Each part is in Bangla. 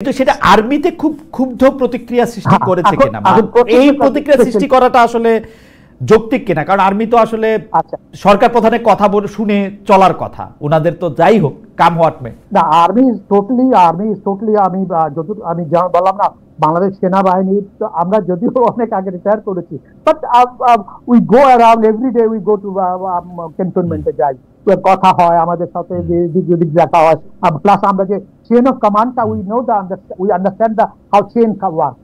কিন্তু সেটা আর্মিতে খুব ক্ষুব্ধ প্রতিক্রিয়া সৃষ্টি করেছে কিনা, এই প্রতিক্রিয়া সৃষ্টি করাটা আসলে যৌক্তিক কিনা? কারণ আর্মি তো আসলে সরকার প্রধানের কথা শুনে চলার কথা, ওনাদের তো যাই হোক কাম হোয়াট মে। না, আর্মি ইজ টোটালি আমি বললাম না, বাংলাদেশ সেনাবাহিনী আমরা যদিও অনেক আগে রিটায়ার করেছি, but we go around every day, we go to ক্যান্টনমেন্টে যাই, কথা হয় আমাদের সাথে, যদি দেখা হয়, প্লাস আমরা যে চেইন অফ কমান্ডটা we understand the how chain work.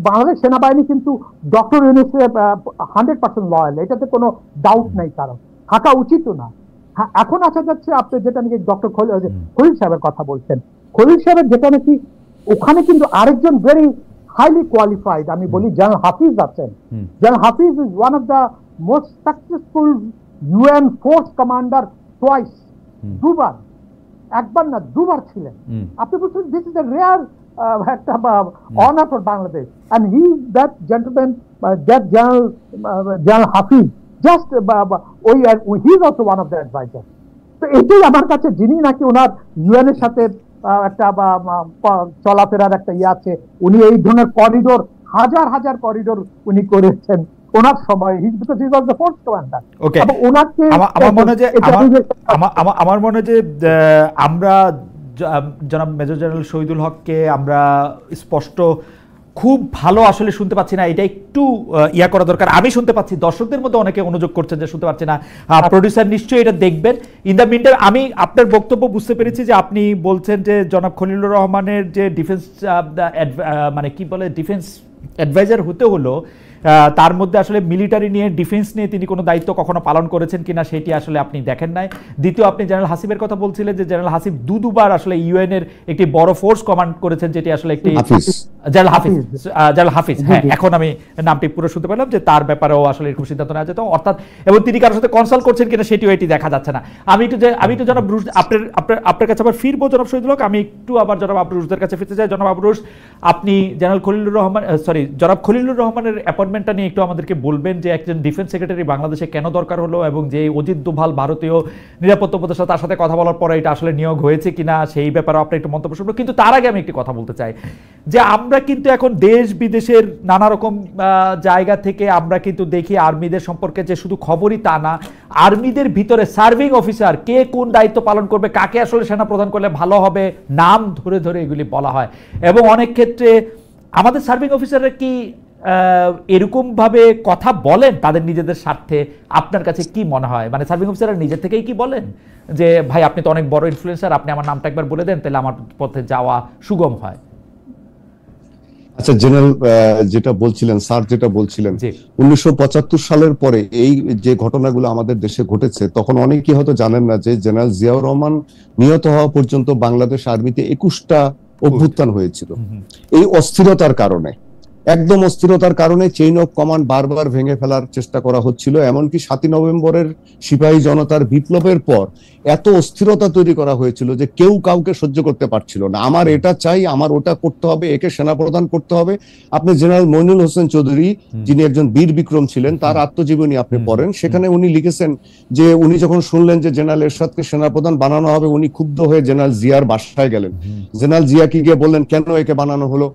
Bangladesh সেনাবাহিনী কিন্তু ডক্টর ইউনূসের 100% লয়াল, এটাতে কোনো ডাউট নেই, কারণ থাকা উচিত না। এখন আসা যাচ্ছে আপনি যেটা নাকি ডক্টর খলিল সাহেবের কথা বলছেন, খলিল সাহেবের যেটা নাকি ওখানে কিন্তু আরেকজন ভেরি হাইলি কোয়ালিফাইড, আমি বলি জেনারেল হাফিজ আছেন। General Hafiz is one of the most successful UN force commander twice, দুবার, একবার না দুবার ছিলেন। আপনি বলছেন দিস ইজ এ রেয়ার একটা honour for Bangladesh, and he that gentleman, that general Hafiz, just he is also one of the adviser. তো এটাই আমার কাছে, যিনি নাকি ওনার ইউএন এর সাথে একটা চলাফেরার একটা ইয়ে আছে, উনি এই ধরনের করিডোর, হাজার হাজার করিডোর উনি করেছেন ওনার সময়, আমার মনে হয় যে আমরা জনাব মেজর জেনারেল শহীদুল হককে আমরা স্পষ্ট খুব ভালো আসলে শুনতে পাচ্ছি না, এটা একটু ইয়া করা দরকার। আমি শুনতে পাচ্ছি, দর্শকদের মধ্যে অনেকে অনুযোগ করছেন যে শুনতে পাচ্ছি না, প্রডিউসার নিশ্চয়ই এটা দেখবেন। ইন দ্য মিন টাইম আমি আপনার বক্তব্য বুঝতে পেরেছি যে আপনি বলছেন যে জনাব খলিলুর রহমানের যে ডিফেন্স মানে কি বলে ডিফেন্স অ্যাডভাইজার হতে হলো, তার মধ্যে আসলে মিলিটারি নিয়ে, ডিফেন্স নিয়ে তিনি কোনো দায়িত্ব কখনো পালন করেছেন কিনা সেটি আসলে আপনি দেখেন নাই। দ্বিতীয়, আপনি জেনারেল হাসিবের কথা বলছিলেন যে জেনারেল হাসিব দুবার আসলে ইউএন এর একটি বড় ফোর্স কমান্ড করেছেন, যেটি আসলে একটি জেনারেল হাফিজ, হ্যাঁ এখন আমি নামটি পুরো শুনতে পেলাম, যে তার ব্যাপারেও আসলে এরকম সিদ্ধান্ত নেওয়া যেত, অর্থাৎ এবং তিনি কারোর সাথে কনসাল্ট করছেন কিনা সেটিও এটি দেখা যাচ্ছে না। আমি একটু জনাব ব্রুস আপনার কাছে আবার ফিরবো জনাব শহীদুল হক, আমি একটু আবার জনাব আবরুসদের কাছে ফিরতে চাই। জনাব আবরুস, আপনি জেনারেল খলিলুর রহমান জনাব খলিলুর রহমানের অ্যাপয়েন্টমেন্টটা নিয়ে একটু আমাদেরকে বলবেন, যে একজন ডিফেন্স সেক্রেটারি বাংলাদেশে কেন দরকার হলো, এবং যে অজিত দোভাল ভারতীয় নিরাপত্তা উপদেষ্টা, তার সাথে কথা বলার পরে এটা আসলে নিয়োগ হয়েছে কিনা সেই ব্যাপারে আপনি একটু মন্তব্য শুনবো। কিন্তু তার আগে আমি একটি কথা বলতে চাই, যে আমরা কিন্তু এখন দেশ বিদেশের নানা রকম জায়গা থেকে আমরা কিন্তু দেখি আর্মিদের সম্পর্কে যে শুধু খবরই তা না, আর্মিদের ভিতরে সার্ভিং অফিসার কে কোন দায়িত্ব পালন করবে, কাকে আসলে সেনা প্রদান করলে ভালো হবে, নাম ধরে ধরে এগুলি বলা হয়। এবং অনেক ক্ষেত্রে আমাদের সার্ভিং অফিসাররা কি এরকম ভাবে কথা বলেন তাদের নিজেদের স্বার্থে? আপনার কাছে কি মনে হয়, মানে সার্ভিং অফিসাররা নিজে থেকেই কি বলেন যে ভাই আপনি তো অনেক বড় ইনফ্লুয়েন্সার, আপনি আমার নামটা একবার বলে দেন, তাহলে আমার পথে যাওয়া সুগম হয়? আচ্ছা, জেনারেল যেটা বলছিলেন, স্যার যেটা বলছিলেন, 1975 সালের পরে এই যে ঘটনাগুলো আমাদের দেশে ঘটেছে, তখন অনেকেই হয়তো জানেন না যে জেনারেল জিয়াউর রহমান নিহত হওয়া পর্যন্ত বাংলাদেশ আর্মিতে 21টা অভ্যুত্থান হয়েছিল। এই অস্থিরতার কারণে, একদম অস্থিরতার কারণে চেইন অফ কমান্ড বারবার ভেঙে ফেলার চেষ্টা করা হচ্ছিল। এমনকি 7ই নভেম্বরের সিপাহী জনতার বিপ্লবের পর এত অস্থিরতা তৈরি করা হয়েছিল যে কেউ কাউকে সহ্য করতে পারছিল না। আমার এটা চাই, আমার ওটা করতে হবে, একে সেনাপ্রধান করতে হবে। আপনি জেনারেল মইনুল হোসেন চৌধুরী, যিনি একজন বীর বিক্রম ছিলেন, তার আত্মজীবনী আপনি পড়েন, সেখানে উনি লিখেছেন যে উনি যখন শুনলেন যে জেনারেল এরশাদকে সেনাপ্রধান বানানো হবে, উনি ক্ষুব্ধ হয়ে জেনারেল জিয়ার বাসায় গেলেন। জেনারেল জিয়াকে গিয়ে বললেন, কেন একে বানানো হলো,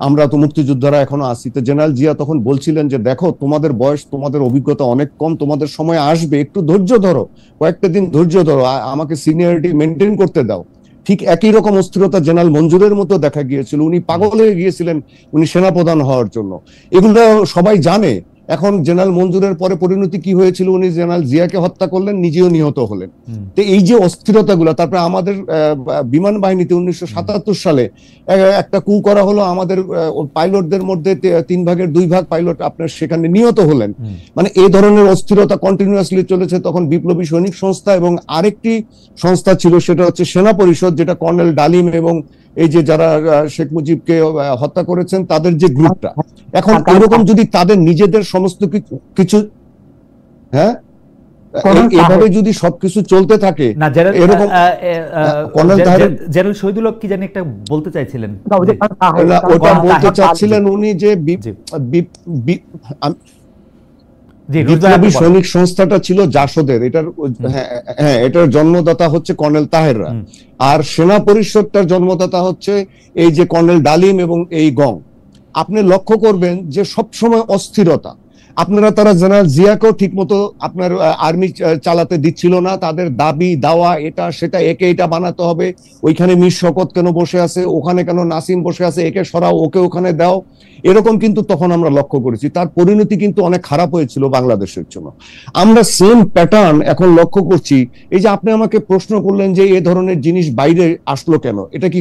আমরা তো মুক্তিযোদ্ধারা এখনো আছি। তো জেনারেল জিয়া তখন বলছিলেন যে দেখো, তোমাদের বয়স, তোমাদের অভিজ্ঞতা অনেক কম, তোমাদের সময় আসবে, একটু ধৈর্য ধরো, কয়েকটা দিন ধৈর্য ধরো, আমাকে সিনিয়রিটি মেনটেন করতে দাও। ঠিক একই রকম অস্থিরতা জেনারেল মঞ্জুরের মতো দেখা গিয়েছিল। উনি পাগল হয়ে গিয়েছিলেন উনি সেনাপ্রধান হওয়ার জন্য, এগুলো সবাই জানে। এখন জেনারেল মঞ্জুরের পরে পরিণতি কি হয়েছিল, উনি জেনারেল জিয়াকে হত্যা করলেন, নিজেও নিহত হলেন। তো এই যে অস্থিরতাগুলো, তারপরে আমাদের বিমান বাহিনীতে 1977 সালে একটা কু করা হলো, আমাদের পাইলটদের মধ্যে 3 ভাগের 2 ভাগ পাইলট আপনার সেখানে নিহত হলেন। মানে এই ধরনের অস্থিরতা কন্টিনিউয়াসলি চলেছে। তখন বিপ্লবী সৈনিক সংস্থা এবং আরেকটি সংস্থা ছিল, সেটা হচ্ছে সেনা পরিষদ, যেটা কর্নেল ডালিম এবং এই যে যারা শেখ মুজিবকে হত্যা করেছেন তাদের যে গ্রুপটা, এখন এরকম যদি তাদের নিজেদের সমস্ত কিছু, হ্যাঁ, এইভাবে যদি সবকিছু চলতে থাকে, এরকম জেনারেল শহীদুল হক কি জানি একটা বলতে চাইছিলেন, ওটা বলতে চাচ্ছিলেন উনি যে বিপ্লবী সৈনিক সংস্থাটা ছিল জাসদের, এটার হ্যাঁ এটার জন্মদাতা হচ্ছে কর্নেল তাহেররা, আর সেনা পরিষদটার জন্মদাতা হচ্ছে এই যে কর্নেল ডালিম এবং এই গং। আপনি লক্ষ্য করবেন যে সবসময় অস্থিরতা, আপনারা তারা জেনারেল জিয়াকেও ঠিক মতো আপনার আর্মি চালাতে দিচ্ছিল না, তাদের দাবি দাওয়া এটা সেটা, একে এটা বানাতে হবে, ওইখানে মীর শওকত কেন বসে আছে, ওখানে কেন নাসিম বসে আছে, একে সরাও ওকে ওখানে দাও, এরকম কিন্তু তখন আমরা লক্ষ্য করেছি। তার পরিণতি কিন্তু অনেক খারাপ হয়েছিল বাংলাদেশের জন্য। আমরা সেম প্যাটার্ন এখন লক্ষ্য করছি। এই যে আপনি আমাকে প্রশ্ন করলেন যে এ ধরনের জিনিস বাইরে আসলো কেন, এটা কি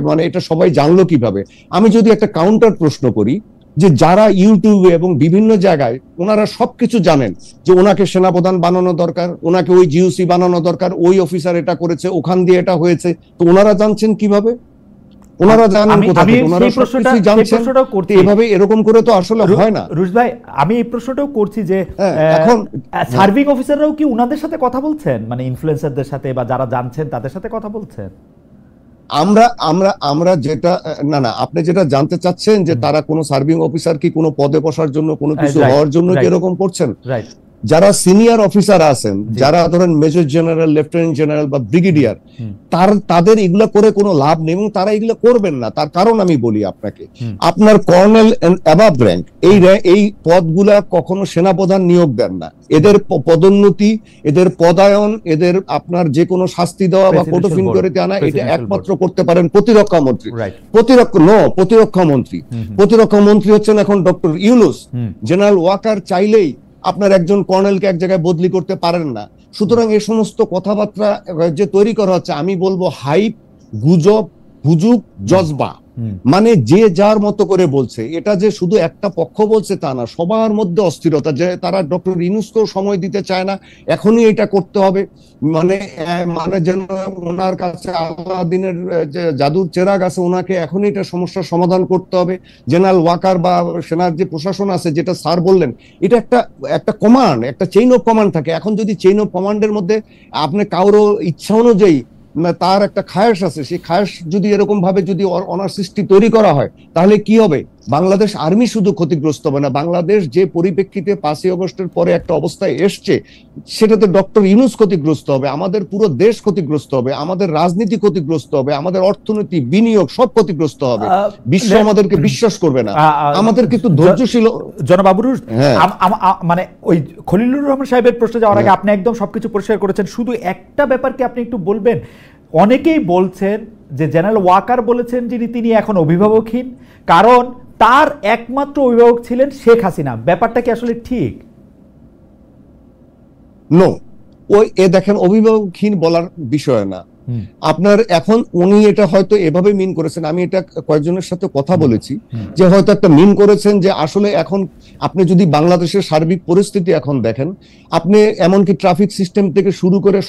মানে এটা সবাই জানলো কিভাবে? আমি যদি একটা কাউন্টার প্রশ্ন করি, যে যারা ইউটিউবে এবং বিভিন্ন জায়গায় ওনারা সবকিছু জানেন যে ওনাকে সেনাপ্রধান বানানো দরকার, ওনাকে ওই জিওসি বানানো দরকার, ওই অফিসার এটা করেছে, ওখান দিয়ে এটা হয়েছে, তো ওনারা জানছেন কিভাবে? ওনারা জানেন কোথায়? ওনারা সবকিছু জানছেন, এভাবে এরকম করে তো আসলে হয় না। রুশ ভাই, আমি এই প্রশ্নটাও করছি যে এখন সার্ভিং অফিসাররাও কি ওনাদের সাথে কথা বলছেন, মানে ইনফ্লুয়েন্সারদের সাথে বা যারা জানছেন তাদের সাথে কথা বলছেন? আমরা যেটা না আপনি যেটা জানতে চাচ্ছেন যে তারা কোনো সার্ভিং অফিসার কি কোনো পদে বসার জন্য কোনো কিছু হওয়ার জন্য কি এরকম করছেন? যারা সিনিয়র অফিসার আছেন, যারা ধরেন মেজর জেনারেল, লেফটেন্যান্ট জেনারেল বা ব্রিগেডিয়ার, তাদের এগুলা করে কোনো লাভ নেই এবং তারা এগুলা করবেন না। তার কারণ আমি বলি আপনাকে, আপনার কর্নেল অ্যাবাভ র্যাঙ্ক এই পদগুলা কখনো সেনাপ্রধান নিয়োগ দেন না। এদের পদোন্নতি, এদের পদায়ন, এদের আপনার যে কোনো শাস্তি দেওয়া বা কোর্ট অফ ইনকোয়ারিতে আনা, এটা একমাত্র করতে পারেন প্রতিরক্ষা মন্ত্রী। প্রতিরক্ষা মন্ত্রী হচ্ছেন এখন ডক্টর ইউনূস। জেনারেল ওয়াকার চাইলেই আপনার একজন কর্নেলকে এক জায়গায় বদলি করতে পারেন না। সুতরাং এই সমস্ত কথাবার্তা যে তৈরি করা হচ্ছে, আমি বলবো হাইপ, গুজব, হুজুগ, জজবা, মানে যে যার মতো করে বলছে। এটা যে শুধু একটা পক্ষ বলছে তা না, সবার মধ্যে অস্থিরতা, যে তারা ডক্টর ইউনূসকেও সময় দিতে চায় না, এখনই এটা করতে হবে, মানে যেন ওনার কাছে আলাদিনের যে জাদুর চেরাগ আছে, ওনাকে এখনই এটা সমস্যার সমাধান করতে হবে। জেনারেল ওয়াকার বা সেনার যে প্রশাসন আছে, যেটা স্যার বললেন, এটা একটা কমান্ড, একটা চেইন অফ কমান্ড থাকে। এখন যদি চেইন অফ কমান্ডের মধ্যে আপনি কারো ইচ্ছা অনুযায়ী তার একটা খায়েশ আছে, সেই খায়েশ যদি এরকম ভাবে যদি অনার সৃষ্টি তৈরি করা হয়, তাহলে কি হবে? বাংলাদেশ আর্মি শুধু ক্ষতিগ্রস্ত হবে না, বাংলাদেশ যে পরিপ্রেক্ষিতে 5ই আগস্টের পরে একটা অবস্থায় এসছে, সেটাতে ডক্টর ইউনূস ক্ষতিগ্রস্ত হবে, আমাদের পুরো দেশ ক্ষতিগ্রস্ত হবে, আমাদের রাজনীতি ক্ষতিগ্রস্ত হবে, আমাদের অর্থনীতি, বিনিয়োগ সব ক্ষতিগ্রস্ত হবে, বিশ্ব আমাদেরকে বিশ্বাস করবে না। আমাদের কিন্তু ধৈর্যশীল জনবাবুর মানে ওই খলিলুর রহমান সাহেবের প্রশ্নে যাওয়ার আগে আপনি একদম সবকিছু পরিষ্কার করেছেন। শুধু একটা ব্যাপারকে আপনি একটু বলবেন। অনেকেই বলছেন যে জেনারেল ওয়াকার বলেছেন যে তিনি এখন অভিভাবকহীন, কারণ তার একমাত্র অভিভাবক ছিলেন শেখ হাসিনা। ব্যাপারটা কি আসলে ঠিক? নো, দেখেন, অভিভাবকহীন বলার বিষয় না আপনার। এখন উনি এটা হয়তো এভাবে মিন করেছেন, আমি এটা কয়েকজনের সাথে কথা বলেছি, যে হয়তো একটা মিন করেছেন যে আসলে এখন আপনি যদি বাংলাদেশের সার্বিক পরিস্থিতি এখন দেখেন, আপনি এমনকি ট্রাফিক সিস্টেম থেকে শুরু করে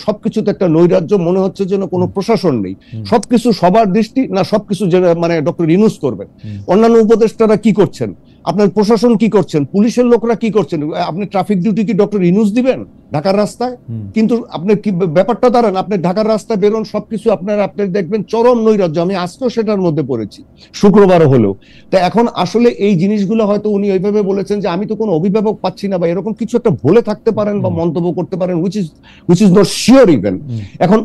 সবকিছুতে একটা নৈরাজ্য, মনে হচ্ছে যেন কোনো প্রশাসন নেই, সবকিছু সবার দৃষ্টি না, সবকিছু মানে ডক্টর ইউনূস করবেন। অন্যান্য উপদেষ্টারা কি করছেন, আপনার প্রশাসন কি করছেন, পুলিশের লোকরা কি করছেন? আপনি ট্রাফিক ডিউটি কি ডক্টর ইউনূস দিবেন ঢাকার রাস্তায়? কিন্তু আপনি কি ব্যাপারটা দাঁড়ান, আপনি ঢাকার রাস্তায় বেরোন, সবকিছু আপনি দেখবেন চরম নৈরাজ্য। আমি আজকেও সেটার মধ্যে পড়েছি, শুক্রবারও হলো। তো এখন আসলে এই জিনিসগুলো হয়তো উনি ওইভাবে বলেছেন যে আমি তো কোনো অভিভাবক পাচ্ছি না, বা এরকম কিছু একটা বলে থাকতে পারেন বা মন্তব্য করতে পারেন, which is not sure even। এখন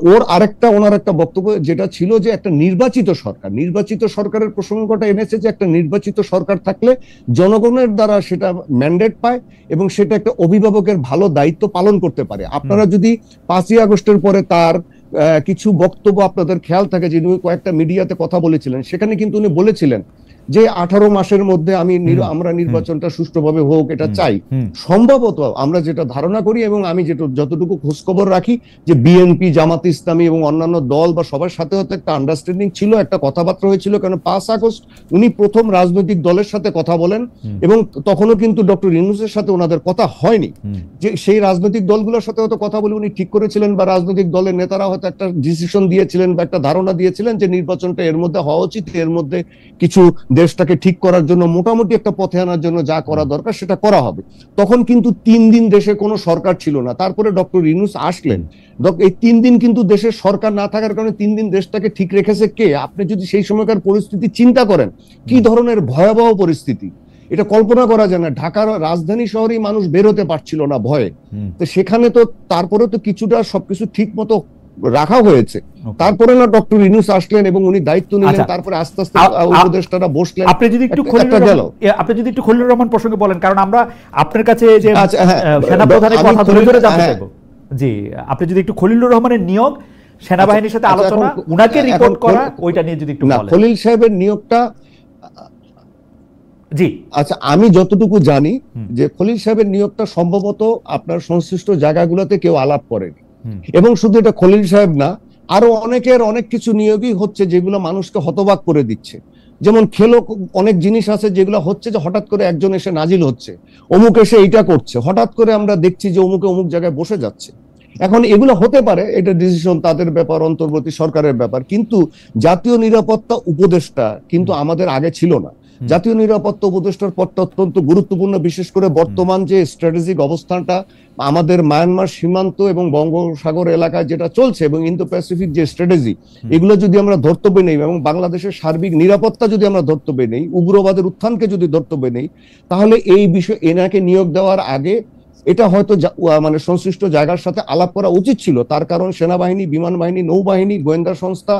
ওনার একটা বক্তব্য যেটা ছিল যে একটা নির্বাচিত সরকারের প্রসঙ্গটা এনেছে, যে একটা নির্বাচিত সরকার থাকলে জনগণের দ্বারা সেটা ম্যান্ডেট পায় এবং সেটা একটা অভিভাবকের ভালো দায়িত্ব পালন করতে পারে। আপনারা যদি 5ই আগস্টের পরে তার কিছু বক্তব্য আপনাদের খেয়াল থাকে, যে উনি কয়েকটা মিডিয়াতে কথা বলেছিলেন, সেখানে কিন্তু উনি বলেছিলেন যে 18 মাসের মধ্যে আমরা নির্বাচনটা সুষ্ঠুভাবে হোক এটা চাই। সম্ভবত আমরা যেটা ধারণা করি এবং আমি যতটুকু খোঁজখবর রাখি, যে বিএনপি, জামাত ইসলামী এবং অন্যান্য দল বা সবার সাথে হয়তো একটা আন্ডারস্ট্যান্ডিং ছিল, একটা কথাবার্তা হয়েছিল। কারণ 5 আগস্ট উনি প্রথম রাজনৈতিক দলের সাথে কথা বলেন এবং তখনও কিন্তু ডক্টর ইউনূসের সাথে ওনাদের কথা হয়নি। যে সেই রাজনৈতিক দলগুলোর সাথে হয়তো কথা বলে উনি ঠিক করেছিলেন, বা রাজনৈতিক দলের নেতারা হয়তো একটা ডিসিশন দিয়েছিলেন বা একটা ধারণা দিয়েছিলেন যে নির্বাচনটা এর মধ্যে হওয়া উচিত, এর মধ্যে কিছু দেশটাকে ঠিক করার জন্য, মোটামুটি একটা পথে আনার জন্য যা করা দরকার সেটা করা হবে। তখন কিন্তু 3 দিন দেশে কোনো সরকার ছিল না, তারপরে ডক্টর ইউনূস আসলেন। এই 3 দিন কিন্তু দেশের সরকার না থাকার কারণে 3 দিন দেশটাকে ঠিক রেখেছে কে? আপনি যদি সেই সময়কার পরিস্থিতি চিন্তা করেন, কি ধরনের ভয়াবহ পরিস্থিতি। এটা কল্পনা করা যায় না। ঢাকার রাজধানী শহরেই মানুষ বের হতে পারছিল না ভয়ে। তো সেখানে তো তারপরে তো কিছুটা সবকিছু ঠিক মতো রাখা হয়েছে। তারপরে না ডক্টর ইউনূস আসলেন এবং উনি দায়িত্ব নিলেন, তারপরে আস্তে আস্তে উপদেষ্টারা বসলেন। আপনি যদি একটু খলিলুর রহমান প্রসঙ্গে বলেন, কারণ আমরা আপনার কাছে যে সেনাপ্রধানের কথা ধরে ধরে জানতে চাইবো। জি, আপনি যদি একটু খলিলুর রহমানের নিয়োগ, সেনাবাহিনীর সাথে আলোচনা, উনাকে রিপোর্ট করা, ওইটা নিয়ে যদি একটু বলেন। খলিল সাহেবের নিয়োগটা, জি আচ্ছা, আমি যতটুকু জানি যে খলিল সাহেবের নিয়োগটা সম্ভবত আপনার সংশ্লিষ্ট জায়গাগুলোতে কেউ আলাপ করেনি, এবং শুধু এটা খলিল সাহেব না, আরো অনেকের অনেক কিছু নিয়োগই হচ্ছে যেগুলো মানুষকে হতবাক করে দিচ্ছে। যেমন অনেক জিনিস আছে যেগুলো হচ্ছে যে হঠাৎ করে একজন এসে নাজিল হচ্ছে, অমুক এসে এইটা করছে, হঠাৎ করে আমরা দেখছি যে অমুকে অমুক জায়গায় বসে যাচ্ছে। এখন এগুলো হতে পারে, এটা ডিসিশন তাদের ব্যাপার, অন্তর্বর্তী সরকারের ব্যাপার, কিন্তু জাতীয় নিরাপত্তা উপদেষ্টা কিন্তু আমাদের আগে ছিল না। জাতীয় নিরাপত্তা উপদেষ্টার পদটা অত্যন্ত গুরুত্বপূর্ণ, বিশেষ করে বর্তমান যে স্ট্র্যাটেজিক অবস্থানটা আমাদের মায়ানমার সীমান্ত এবং বঙ্গোপসাগর এলাকায় যেটা চলছে, এবং ইন্দো প্যাসিফিক যে স্ট্র্যাটেজি, এগুলো যদি আমরা ধর্তব্যে নেই এবং বাংলাদেশের সার্বিক নিরাপত্তা যদি আমরা ধর্তব্যে নেই, উগ্রবাদের উত্থানকে যদি ধর্তব্যে নেই, তাহলে এই বিষয় এনাকে নিয়োগ দেওয়ার আগে এটা হয়তো মানে সংশ্লিষ্ট জায়গার সাথে আলাপ করা উচিত ছিল। তার কারণ সেনাবাহিনী, বিমান বাহিনী, নৌবাহিনী, গোয়েন্দা সংস্থা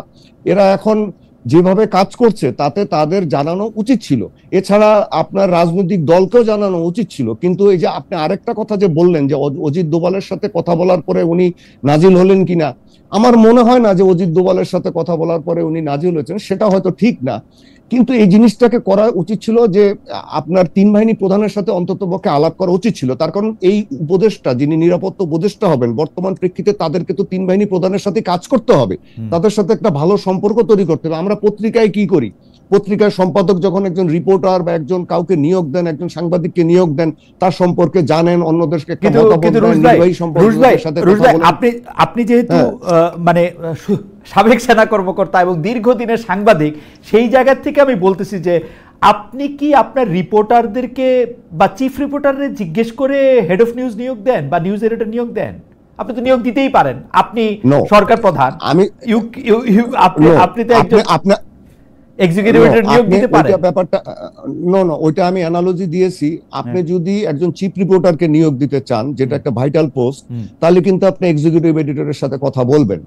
এরা এখন যেভাবে কাজ করছে তাতে তাদের জানানো উচিত ছিল। এছাড়া আপনার রাজনৈতিক দলকেও জানানো উচিত ছিল। কিন্তু এই যে আপনি আরেকটা কথা যে বললেন যে অজিত দোভালের সাথে কথা বলার পরে উনি নাজিল হলেন কিনা, আমার মনে হয় না যে অজিত দোভালের সাথে কথা বলার পরে উনি নাজিল হয়েছেন, সেটা হয়তো ঠিক না। কিন্তু এই জিনিসটাকে করা উচিত ছিল যে আপনার তিন বাহিনী প্রধানের সাথে অন্ততপক্ষে আলাপ করা উচিত ছিল। তার কারণ এই উপদেষ্টা, যিনি নিরাপত্তা উপদেষ্টা হবেন, বর্তমান প্রেক্ষিতে তাদেরকে তো তিন বাহিনী প্রধানের সাথে কাজ করতে হবে, তাদের সাথে একটা ভালো সম্পর্ক তৈরি করতে হবে। আমরা পত্রিকায় কি করি, পত্রিকার সম্পাদক যখন একজন রিপোর্টার বা একজন কাউকে নিয়োগ দেন, একজন সাংবাদিককে নিয়োগ দেন, তার সম্পর্কে জানেন, অন্যদেরকে আপনি যেহেতু মানে সাবেক সেনা কর্মকর্তা এবং দীর্ঘদিনের সাংবাদিক, সেই জায়গা থেকে আমি বলতেছি যে আপনি কি আপনার রিপোর্টারদেরকে বা চিফ রিপোর্টারদের জিজ্ঞেস করে হেড অফ নিউজ নিয়োগ দেন বা নিউজ এডিটর নিয়োগ দেন? আপনি তো নিয়োগ দিতেই পারেন, আপনি সরকার প্রধান, আপনি তো একজন ওইটা আমি অ্যানালজি দিয়েছি। আপনি যদি একজন চিফ রিপোর্টারকে নিয়োগ দিতে চান, যেটা একটা ভাইটাল পোস্ট, তাহলে কিন্তু আপনি এক্সিকিউটিভ এডিটরের সাথে কথা বলবেন।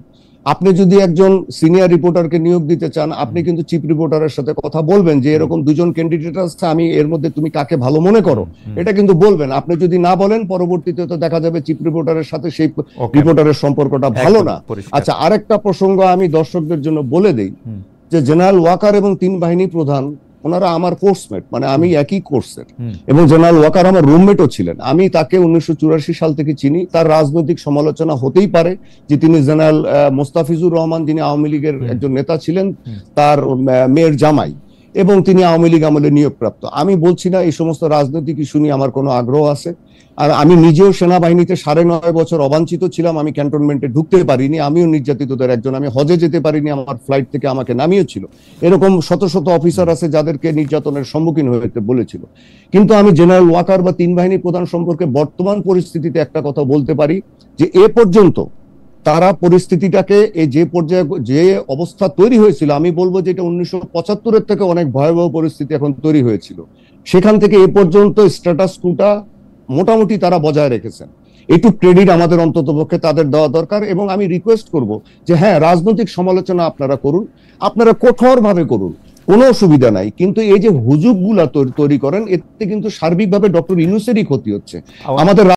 আপনি যদি একজন সিনিয়র রিপোর্টারকে নিয়োগ দিতে চান, আপনি কিন্তু চিফ রিপোর্টারের সাথে কথা বলবেন যে এরকম দুজন ক্যান্ডিডেট আছে, আমি এর মধ্যে তুমি কাকে ভালো মনে করো, এটা কিন্তু বলবেন। আপনি যদি না বলেন, পরবর্তীতে তো দেখা যাবে চিফ রিপোর্টারের সাথে সেই রিপোর্টারের সম্পর্কটা ভালো না। আচ্ছা, আরেকটা প্রসঙ্গ আমি দর্শকদের জন্য বলে দেই যে জেনারেল ওয়াকার এবং তিন বাহিনী প্রধান, ওনারা আমার কোর্সমেট, মানে আমি একই কোর্সের, এবং জেনারেল ওয়াকার আমার রুমমেটও ছিলেন। আমি তাকে 1984 সাল থেকে চিনি। তার রাজনৈতিক সমালোচনা হতেই পারে যে তিনি জেনারেল মোস্তাফিজুর রহমান, যিনি আওয়ামী লীগের একজন নেতা ছিলেন, তার মেয়ের জামাই, এবং তিনি আওয়ামী লীগ আমলে নিয়োগপ্রাপ্ত। আমি বলছি না এই সমস্ত রাজনৈতিক ইস্যু নিয়ে আমার কোনো আগ্রহ আছে। আর আমি নিজেও সেনাবাহিনীতে 9.5 বছর অবাঞ্ছিত ছিলাম, আমি ক্যান্টনমেন্টে ঢুকতে পারিনি, আমিও নির্যাতিতদের একজন। আমি হজে যেতে পারিনি, আমার ফ্লাইট থেকে আমাকে নামিয়েছিল। এরকম শত শত অফিসার আছে যাদেরকে নির্যাতনের সম্মুখীন হতে বলেছিল। কিন্তু আমি জেনারেল ওয়াকার বা তিন বাহিনী প্রধান সম্পর্কে বর্তমান পরিস্থিতিতে একটা কথা বলতে পারি যে এ পর্যন্ত তারা পরিস্থিতিটাকে যে পর্যায়ে, যে অবস্থা তৈরি হয়েছিল, আমি বলবো যে এটা 1975-এর থেকে অনেক ভয়াবহ পরিস্থিতি এখন তৈরি হয়েছিল। সেখান থেকে এ পর্যন্ত স্ট্যাটাস কোটা মোটামুটি তারা বজায় রেখেছেন। একটু ক্রেডিট আমাদের অন্ততপক্ষে তাদের দেওয়া দরকার। এবং আমি রিকোয়েস্ট করব যে হ্যাঁ, রাজনৈতিক সমালোচনা আপনারা করুন, আপনারা কঠোরভাবে করুন, কোনো অসুবিধা নাই, কিন্তু এই যে হুজুগগুলা তৈরি করেন, এতে কিন্তু সার্বিকভাবে ডক্টর ইউনূসেরই ক্ষতি হচ্ছে। আমাদের